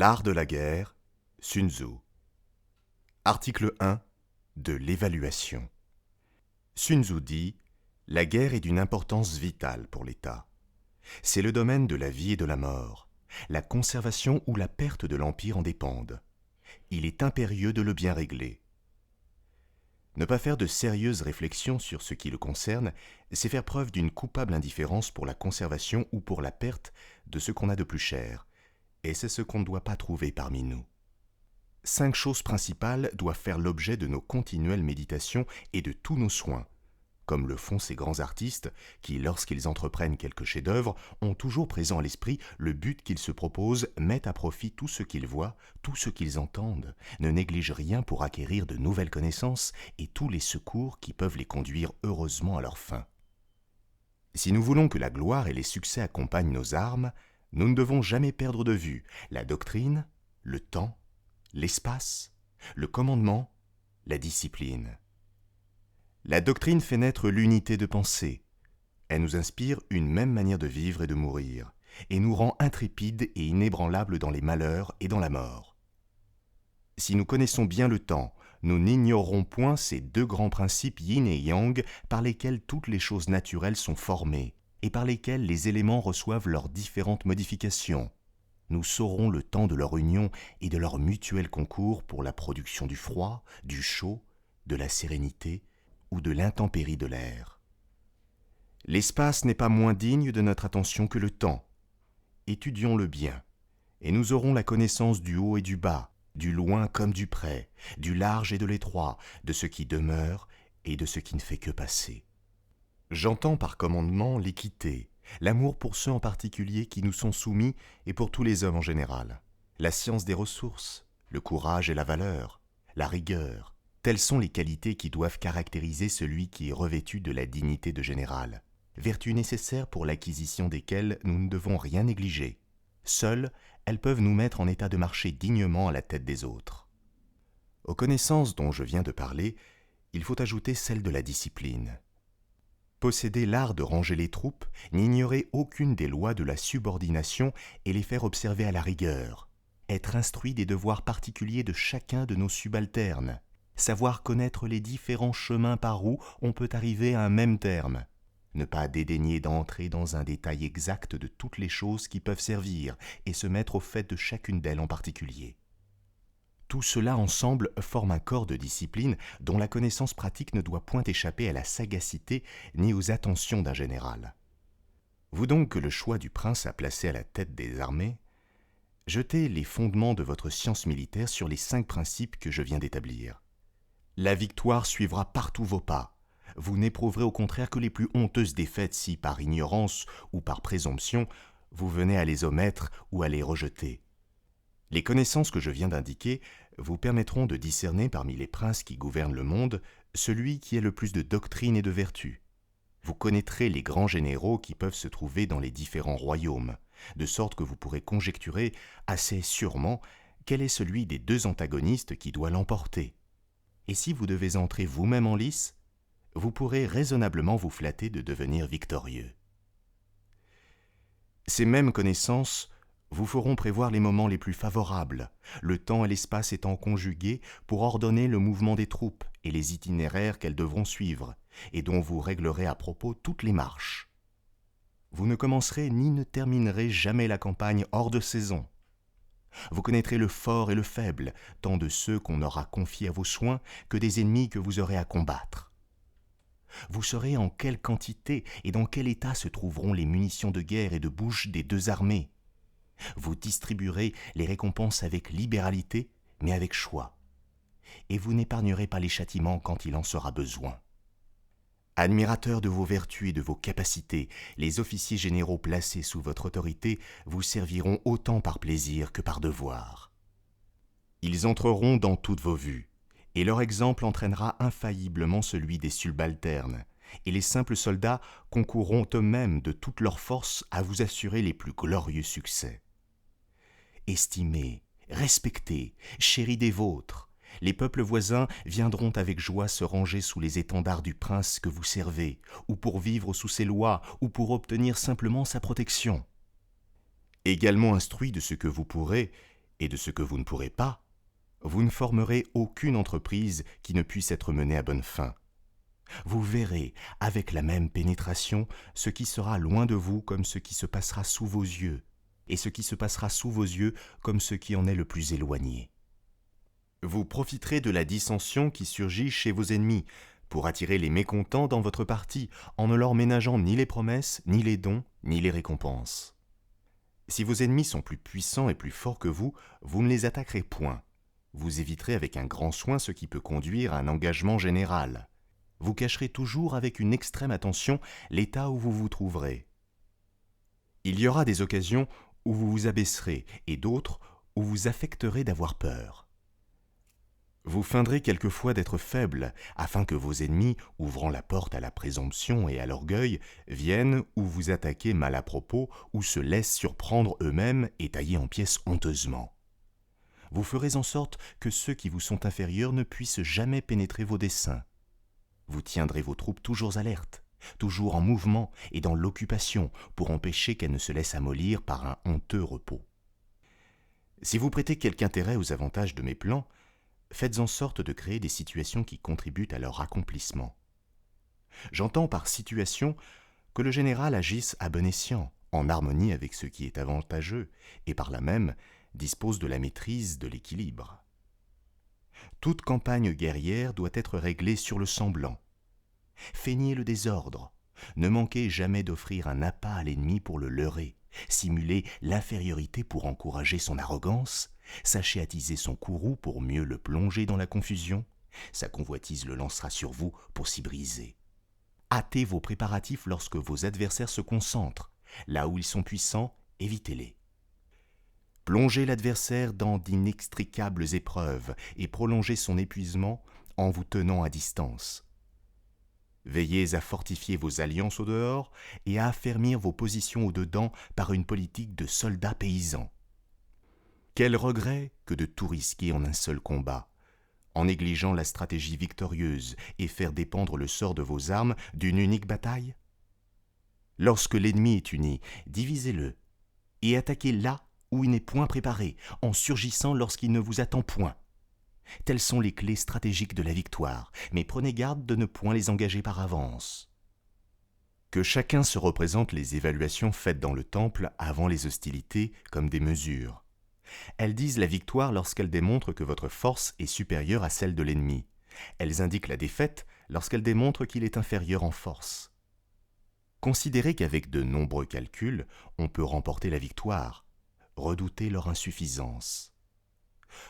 L'art de la guerre, Sun Tzu. Article 1 de l'évaluation. Sun Tzu dit « La guerre est d'une importance vitale pour l'État. C'est le domaine de la vie et de la mort. La conservation ou la perte de l'empire en dépendent. Il est impérieux de le bien régler. » Ne pas faire de sérieuses réflexions sur ce qui le concerne, c'est faire preuve d'une coupable indifférence pour la conservation ou pour la perte de ce qu'on a de plus cher, et c'est ce qu'on ne doit pas trouver parmi nous. 5 choses principales doivent faire l'objet de nos continuelles méditations et de tous nos soins, comme le font ces grands artistes qui, lorsqu'ils entreprennent quelque chef-d'œuvre, ont toujours présent à l'esprit le but qu'ils se proposent, mettent à profit tout ce qu'ils voient, tout ce qu'ils entendent, ne négligent rien pour acquérir de nouvelles connaissances et tous les secours qui peuvent les conduire heureusement à leur fin. Si nous voulons que la gloire et les succès accompagnent nos armes, nous ne devons jamais perdre de vue la doctrine, le temps, l'espace, le commandement, la discipline. La doctrine fait naître l'unité de pensée. Elle nous inspire une même manière de vivre et de mourir, et nous rend intrépides et inébranlables dans les malheurs et dans la mort. Si nous connaissons bien le temps, nous n'ignorerons point ces 2 grands principes yin et yang par lesquels toutes les choses naturelles sont formées et par lesquels les éléments reçoivent leurs différentes modifications. Nous saurons le temps de leur union et de leur mutuel concours pour la production du froid, du chaud, de la sérénité ou de l'intempérie de l'air. L'espace n'est pas moins digne de notre attention que le temps. Étudions-le bien, et nous aurons la connaissance du haut et du bas, du loin comme du près, du large et de l'étroit, de ce qui demeure et de ce qui ne fait que passer. J'entends par commandement l'équité, l'amour pour ceux en particulier qui nous sont soumis et pour tous les hommes en général, la science des ressources, le courage et la valeur, la rigueur. Telles sont les qualités qui doivent caractériser celui qui est revêtu de la dignité de général, vertus nécessaires pour l'acquisition desquelles nous ne devons rien négliger. Seules, elles peuvent nous mettre en état de marcher dignement à la tête des autres. Aux connaissances dont je viens de parler, il faut ajouter celle de la discipline. Posséder l'art de ranger les troupes, n'ignorer aucune des lois de la subordination et les faire observer à la rigueur. Être instruit des devoirs particuliers de chacun de nos subalternes. Savoir connaître les différents chemins par où on peut arriver à un même terme. Ne pas dédaigner d'entrer dans un détail exact de toutes les choses qui peuvent servir et se mettre au fait de chacune d'elles en particulier. Tout cela ensemble forme un corps de discipline dont la connaissance pratique ne doit point échapper à la sagacité ni aux attentions d'un général. Vous donc que le choix du prince à placer à la tête des armées, jetez les fondements de votre science militaire sur les 5 principes que je viens d'établir. La victoire suivra partout vos pas. Vous n'éprouverez au contraire que les plus honteuses défaites si, par ignorance ou par présomption, vous venez à les omettre ou à les rejeter. Les connaissances que je viens d'indiquer vous permettront de discerner parmi les princes qui gouvernent le monde celui qui a le plus de doctrine et de vertu. Vous connaîtrez les grands généraux qui peuvent se trouver dans les différents royaumes, de sorte que vous pourrez conjecturer assez sûrement quel est celui des 2 antagonistes qui doit l'emporter. Et si vous devez entrer vous-même en lice, vous pourrez raisonnablement vous flatter de devenir victorieux. Ces mêmes connaissances vous feront prévoir les moments les plus favorables, le temps et l'espace étant conjugués pour ordonner le mouvement des troupes et les itinéraires qu'elles devront suivre, et dont vous réglerez à propos toutes les marches. Vous ne commencerez ni ne terminerez jamais la campagne hors de saison. Vous connaîtrez le fort et le faible, tant de ceux qu'on aura confiés à vos soins que des ennemis que vous aurez à combattre. Vous saurez en quelle quantité et dans quel état se trouveront les munitions de guerre et de bouche des 2 armées. Vous distribuerez les récompenses avec libéralité, mais avec choix. Et vous n'épargnerez pas les châtiments quand il en sera besoin. Admirateurs de vos vertus et de vos capacités, les officiers généraux placés sous votre autorité vous serviront autant par plaisir que par devoir. Ils entreront dans toutes vos vues, et leur exemple entraînera infailliblement celui des subalternes, et les simples soldats concourront eux-mêmes de toute leur force à vous assurer les plus glorieux succès. Estimez, respectez, chéris des vôtres, les peuples voisins viendront avec joie se ranger sous les étendards du prince que vous servez, ou pour vivre sous ses lois, ou pour obtenir simplement sa protection. Également instruits de ce que vous pourrez, et de ce que vous ne pourrez pas, vous ne formerez aucune entreprise qui ne puisse être menée à bonne fin. Vous verrez, avec la même pénétration, ce qui sera loin de vous comme ce qui se passera sous vos yeux, et ce qui se passera sous vos yeux comme ce qui en est le plus éloigné. Vous profiterez de la dissension qui surgit chez vos ennemis pour attirer les mécontents dans votre parti en ne leur ménageant ni les promesses, ni les dons, ni les récompenses. Si vos ennemis sont plus puissants et plus forts que vous, vous ne les attaquerez point. Vous éviterez avec un grand soin ce qui peut conduire à un engagement général. Vous cacherez toujours avec une extrême attention l'état où vous vous trouverez. Il y aura des occasions où vous vous abaisserez et d'autres où vous affecterez d'avoir peur. Vous feindrez quelquefois d'être faible, afin que vos ennemis, ouvrant la porte à la présomption et à l'orgueil, viennent ou vous attaquer mal à propos, ou se laissent surprendre eux-mêmes et tailler en pièces honteusement. Vous ferez en sorte que ceux qui vous sont inférieurs ne puissent jamais pénétrer vos desseins. Vous tiendrez vos troupes toujours alertes, toujours en mouvement et dans l'occupation, pour empêcher qu'elles ne se laissent amollir par un honteux repos. Si vous prêtez quelque intérêt aux avantages de mes plans, faites en sorte de créer des situations qui contribuent à leur accomplissement. J'entends par situation que le général agisse à bon escient, en harmonie avec ce qui est avantageux, et par là même dispose de la maîtrise de l'équilibre. Toute campagne guerrière doit être réglée sur le semblant. Feignez le désordre, ne manquez jamais d'offrir un appât à l'ennemi pour le leurrer, simulez l'infériorité pour encourager son arrogance, sachez attiser son courroux pour mieux le plonger dans la confusion, sa convoitise le lancera sur vous pour s'y briser. Hâtez vos préparatifs lorsque vos adversaires se concentrent, là où ils sont puissants, évitez-les. Plongez l'adversaire dans d'inextricables épreuves et prolongez son épuisement en vous tenant à distance. Veillez à fortifier vos alliances au dehors et à affermir vos positions au dedans par une politique de soldats paysans. Quel regret que de tout risquer en un seul combat, en négligeant la stratégie victorieuse et faire dépendre le sort de vos armes d'une unique bataille? Lorsque l'ennemi est uni, divisez-le et attaquez là où il n'est point préparé, en surgissant lorsqu'il ne vous attend point. Telles sont les clés stratégiques de la victoire, mais prenez garde de ne point les engager par avance. Que chacun se représente les évaluations faites dans le temple avant les hostilités comme des mesures. Elles disent la victoire lorsqu'elles démontrent que votre force est supérieure à celle de l'ennemi. Elles indiquent la défaite lorsqu'elles démontrent qu'il est inférieur en force. Considérez qu'avec de nombreux calculs, on peut remporter la victoire. Redoutez leur insuffisance.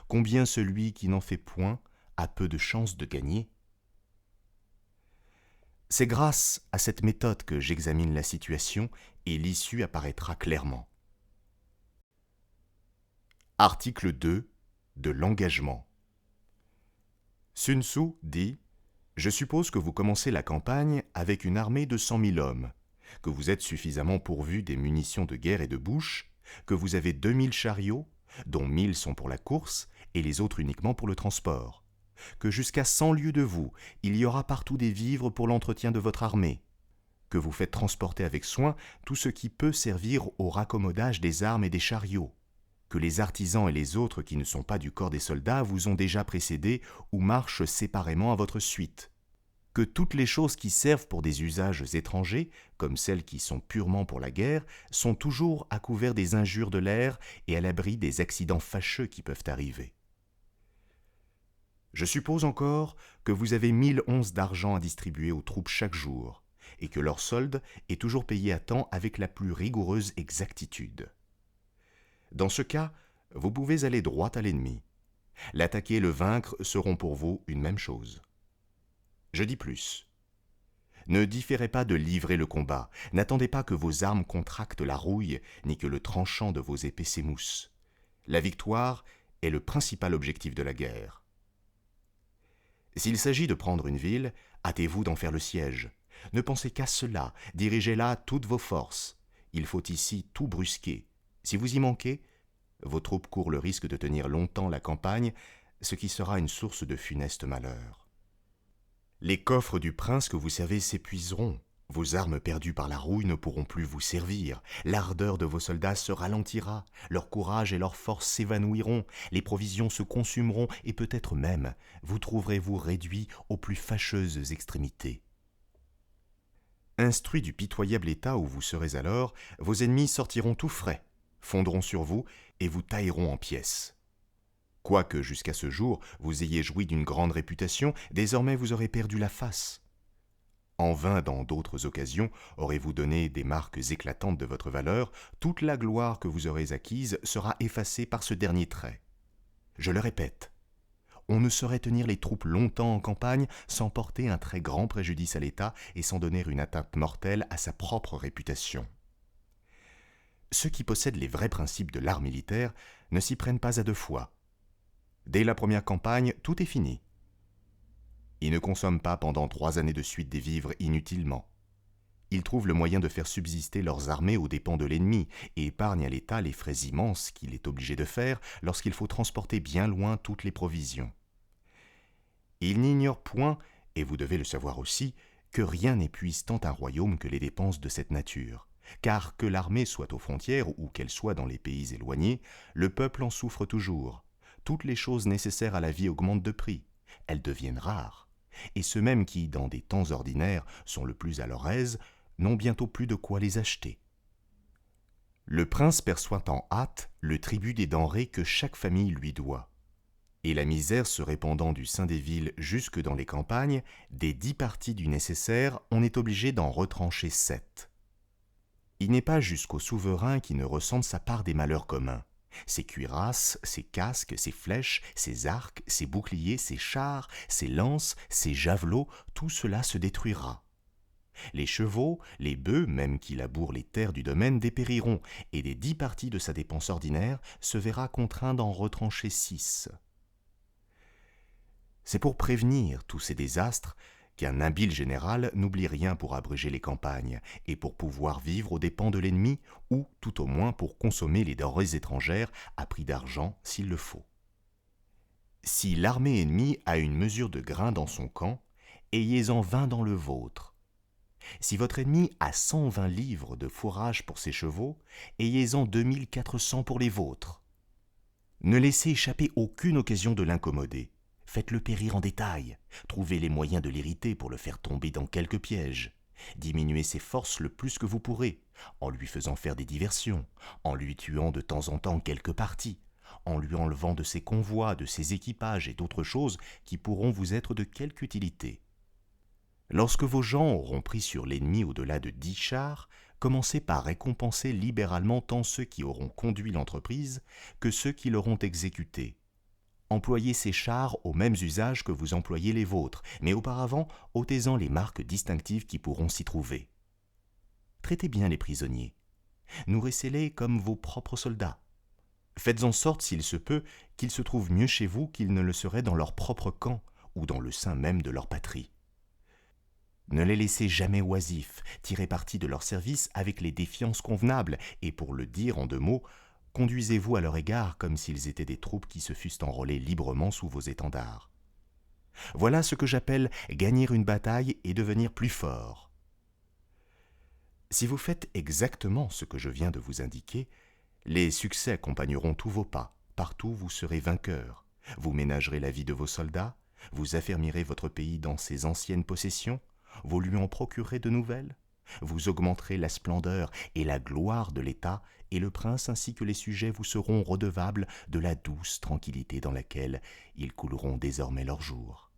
Combien celui qui n'en fait point a peu de chances de gagner? C'est grâce à cette méthode que j'examine la situation et l'issue apparaîtra clairement. Article 2 de l'engagement. Sun Tzu dit « Je suppose que vous commencez la campagne avec une armée de 100 000 hommes, que vous êtes suffisamment pourvus des munitions de guerre et de bouche, que vous avez 2000 chariots, dont 1000 sont pour la course et les autres uniquement pour le transport, que jusqu'à 100 lieues de vous, il y aura partout des vivres pour l'entretien de votre armée, que vous faites transporter avec soin tout ce qui peut servir au raccommodage des armes et des chariots, que les artisans et les autres qui ne sont pas du corps des soldats vous ont déjà précédés ou marchent séparément à votre suite, que toutes les choses qui servent pour des usages étrangers, comme celles qui sont purement pour la guerre, sont toujours à couvert des injures de l'air et à l'abri des accidents fâcheux qui peuvent arriver. Je suppose encore que vous avez 1000 onces d'argent à distribuer aux troupes chaque jour, et que leur solde est toujours payé à temps avec la plus rigoureuse exactitude. Dans ce cas, vous pouvez aller droit à l'ennemi. L'attaquer et le vaincre seront pour vous une même chose. Je dis plus. Ne différez pas de livrer le combat, n'attendez pas que vos armes contractent la rouille, ni que le tranchant de vos épées s'émousse. La victoire est le principal objectif de la guerre. S'il s'agit de prendre une ville, hâtez-vous d'en faire le siège. Ne pensez qu'à cela, dirigez là toutes vos forces. Il faut ici tout brusquer. Si vous y manquez, vos troupes courent le risque de tenir longtemps la campagne, ce qui sera une source de funeste malheur. Les coffres du prince que vous servez s'épuiseront. Vos armes perdues par la rouille ne pourront plus vous servir, l'ardeur de vos soldats se ralentira, leur courage et leur force s'évanouiront, les provisions se consumeront et peut-être même vous trouverez-vous réduits aux plus fâcheuses extrémités. Instruits du pitoyable état où vous serez alors, vos ennemis sortiront tout frais, fondront sur vous et vous tailleront en pièces. Quoique jusqu'à ce jour vous ayez joui d'une grande réputation, désormais vous aurez perdu la face. En vain, dans d'autres occasions, aurez-vous donné des marques éclatantes de votre valeur, toute la gloire que vous aurez acquise sera effacée par ce dernier trait. Je le répète, on ne saurait tenir les troupes longtemps en campagne sans porter un très grand préjudice à l'État et sans donner une atteinte mortelle à sa propre réputation. Ceux qui possèdent les vrais principes de l'art militaire ne s'y prennent pas à deux fois. Dès la première campagne, tout est fini. Ils ne consomment pas pendant 3 années de suite des vivres inutilement. Ils trouvent le moyen de faire subsister leurs armées aux dépens de l'ennemi et épargnent à l'État les frais immenses qu'il est obligé de faire lorsqu'il faut transporter bien loin toutes les provisions. Ils n'ignorent point, et vous devez le savoir aussi, que rien n'épuise tant un royaume que les dépenses de cette nature. Car que l'armée soit aux frontières ou qu'elle soit dans les pays éloignés, le peuple en souffre toujours. Toutes les choses nécessaires à la vie augmentent de prix. Elles deviennent rares. Et ceux mêmes qui, dans des temps ordinaires, sont le plus à leur aise, n'ont bientôt plus de quoi les acheter. Le prince perçoit en hâte le tribut des denrées que chaque famille lui doit. Et la misère se répandant du sein des villes jusque dans les campagnes, des 10 parties du nécessaire, on est obligé d'en retrancher 7. Il n'est pas jusqu'au souverain qui ne ressente sa part des malheurs communs. Ses cuirasses, ses casques, ses flèches, ses arcs, ses boucliers, ses chars, ses lances, ses javelots, tout cela se détruira. Les chevaux, les bœufs, même qui labourent les terres du domaine, dépériront, et des 10 parties de sa dépense ordinaire se verra contraint d'en retrancher 6. C'est pour prévenir tous ces désastres qu'un habile général n'oublie rien pour abréger les campagnes et pour pouvoir vivre aux dépens de l'ennemi ou, tout au moins, pour consommer les denrées étrangères à prix d'argent s'il le faut. Si l'armée ennemie a une mesure de grain dans son camp, ayez-en 20 dans le vôtre. Si votre ennemi a 120 livres de fourrage pour ses chevaux, ayez-en 2400 pour les vôtres. Ne laissez échapper aucune occasion de l'incommoder. Faites-le périr en détail. Trouvez les moyens de l'irriter pour le faire tomber dans quelques pièges. Diminuez ses forces le plus que vous pourrez, en lui faisant faire des diversions, en lui tuant de temps en temps quelques parties, en lui enlevant de ses convois, de ses équipages et d'autres choses qui pourront vous être de quelque utilité. Lorsque vos gens auront pris sur l'ennemi au-delà de 10 chars, commencez par récompenser libéralement tant ceux qui auront conduit l'entreprise que ceux qui l'auront exécutée. Employez ces chars aux mêmes usages que vous employez les vôtres, mais auparavant, ôtez-en les marques distinctives qui pourront s'y trouver. Traitez bien les prisonniers. Nourrissez-les comme vos propres soldats. Faites en sorte, s'il se peut, qu'ils se trouvent mieux chez vous qu'ils ne le seraient dans leur propre camp ou dans le sein même de leur patrie. Ne les laissez jamais oisifs, tirez parti de leur service avec les défiances convenables et, pour le dire en 2 mots, conduisez-vous à leur égard comme s'ils étaient des troupes qui se fussent enrôlées librement sous vos étendards. Voilà ce que j'appelle gagner une bataille et devenir plus fort. Si vous faites exactement ce que je viens de vous indiquer, les succès accompagneront tous vos pas. Partout vous serez vainqueur. Vous ménagerez la vie de vos soldats, vous affermirez votre pays dans ses anciennes possessions, vous lui en procurerez de nouvelles, vous augmenterez la splendeur et la gloire de l'État, et le prince ainsi que les sujets vous seront redevables de la douce tranquillité dans laquelle ils couleront désormais leurs jours.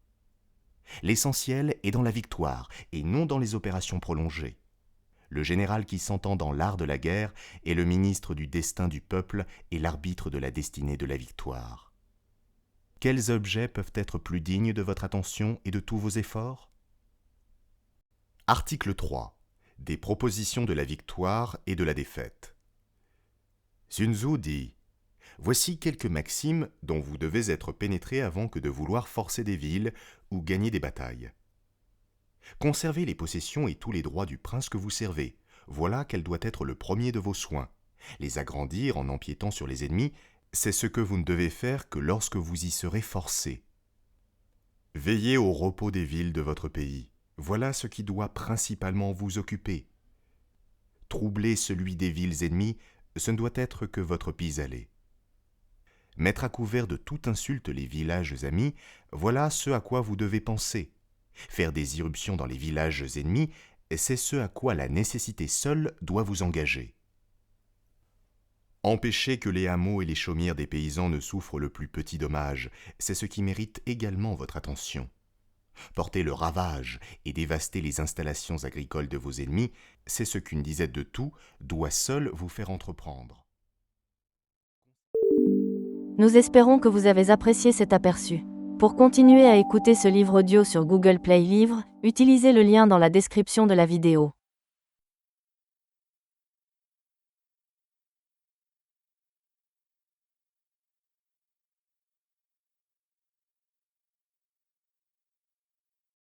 L'essentiel est dans la victoire, et non dans les opérations prolongées. Le général qui s'entend dans l'art de la guerre est le ministre du destin du peuple et l'arbitre de la destinée de la victoire. Quels objets peuvent être plus dignes de votre attention et de tous vos efforts ? Article 3. Des propositions de la victoire et de la défaite. Sun Tzu dit « Voici quelques maximes dont vous devez être pénétrés avant que de vouloir forcer des villes ou gagner des batailles. Conservez les possessions et tous les droits du prince que vous servez. Voilà quel doit être le premier de vos soins. Les agrandir en empiétant sur les ennemis, c'est ce que vous ne devez faire que lorsque vous y serez forcés. Veillez au repos des villes de votre pays. Voilà ce qui doit principalement vous occuper. Troubler celui des villes ennemies, ce ne doit être que votre pis-aller. Mettre à couvert de toute insulte les villages amis, voilà ce à quoi vous devez penser. Faire des irruptions dans les villages ennemis, c'est ce à quoi la nécessité seule doit vous engager. Empêcher que les hameaux et les chaumières des paysans ne souffrent le plus petit dommage, c'est ce qui mérite également votre attention. Porter le ravage et dévaster les installations agricoles de vos ennemis, c'est ce qu'une disette de tout doit seule vous faire entreprendre. Nous espérons que vous avez apprécié cet aperçu. Pour continuer à écouter ce livre audio sur Google Play Livres, utilisez le lien dans la description de la vidéo.